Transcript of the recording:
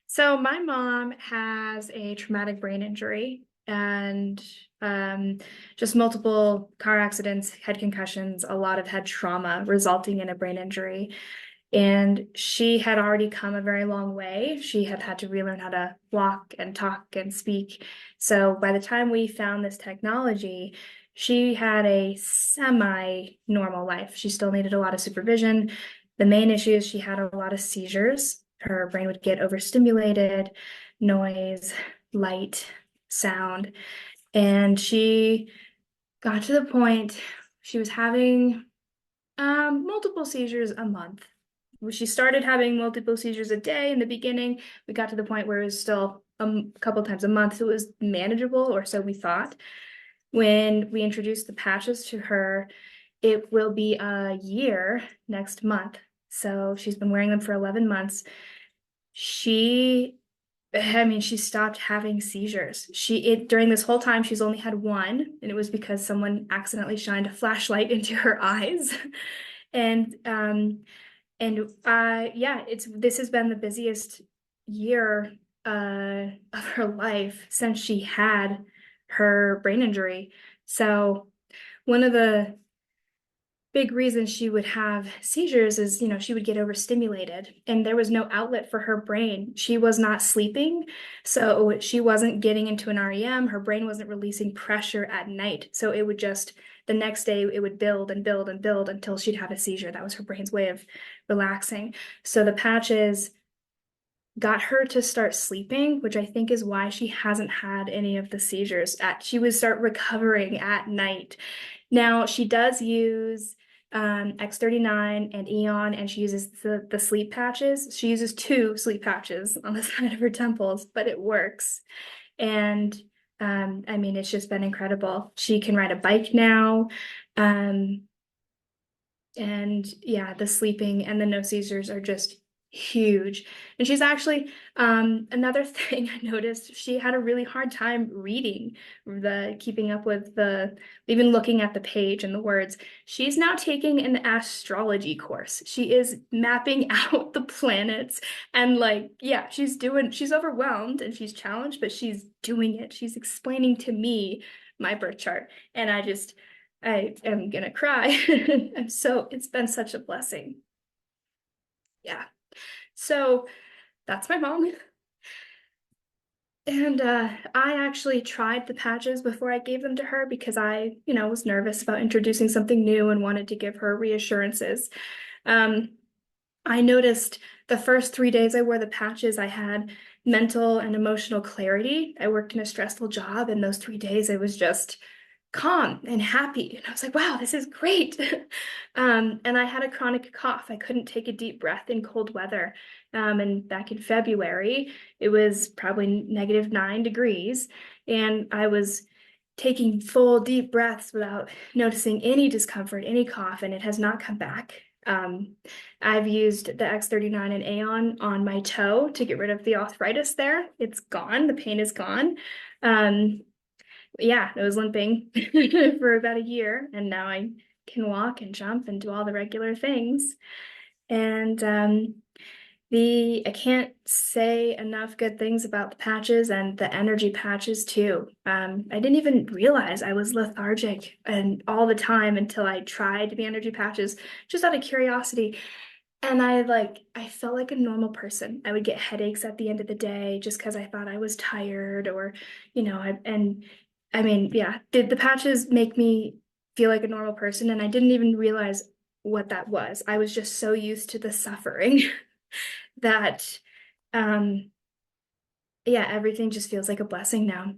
So my mom has a traumatic brain injury and um, just multiple car accidents, head concussions, a lot of head trauma resulting in a brain injury. And she had already come a very long way. She had had to relearn how to walk and talk and speak. So by the time we found this technology, she had a semi-normal life. She still needed a lot of supervision. The main issue is she had a lot of seizures. Her brain would get overstimulated, noise, light, sound. And she got to the point she was having multiple seizures a month. She started having multiple seizures a day in the beginning. We got to the point where it was still a couple times a month. So it was manageable, or so we thought. When we introduced the patches to her, it will be a year next month. So she's been wearing them for 11 months. She she stopped having seizures. During this whole time, she's only had one, and it was because someone accidentally shined a flashlight into her eyes. And yeah, this has been the busiest year of her life since she had her brain injury. So one of the big reason she would have seizures is, she would get overstimulated and there was no outlet for her brain. She was not sleeping, so she wasn't getting into an REM. Her brain wasn't releasing pressure at night. So it would just, the next day, it would build and build and build until she'd have a seizure. That was her brain's way of relaxing. So the patches got her to start sleeping, which I think is why she hasn't had any of the seizures. She would start recovering at night. Now she does use X39 and Aeon, and she uses the sleep patches. She uses two sleep patches on the side of her temples, but it works. And it's just been incredible. She can ride a bike now. Um, and yeah, the sleeping and the no seizures are just huge. And she's actually, another thing I noticed, she had a really hard time reading, keeping up with even looking at the page and the words. She's now taking an astrology course. She is mapping out the planets and yeah, she's overwhelmed and she's challenged, but she's doing it. She's explaining to me my birth chart. And I am gonna cry. It's been such a blessing. Yeah. So that's my mom. And I actually tried the patches before I gave them to her because I, was nervous about introducing something new and wanted to give her reassurances. Um, I noticed the first 3 days I wore the patches, I had mental and emotional clarity. I worked in a stressful job, and those 3 days I was just calm and happy. And I was like, wow, this is great. And I had a chronic cough. I couldn't take a deep breath in cold weather. And back in February, it was probably -9 degrees. And I was taking full deep breaths without noticing any discomfort, any cough, and it has not come back. I've used the X39 and Aeon on my toe to get rid of the arthritis there. It's gone. The pain is gone. Yeah, I was limping for about a year, and now I can walk and jump and do all the regular things. And I can't say enough good things about the patches and the energy patches too. I didn't even realize I was lethargic and all the time until I tried the energy patches just out of curiosity. And I felt like a normal person. I would get headaches at the end of the day just because I thought I was tired or, yeah, did the patches make me feel like a normal person? And I didn't even realize what that was. I was just so used to the suffering that, um, yeah, everything just feels like a blessing now.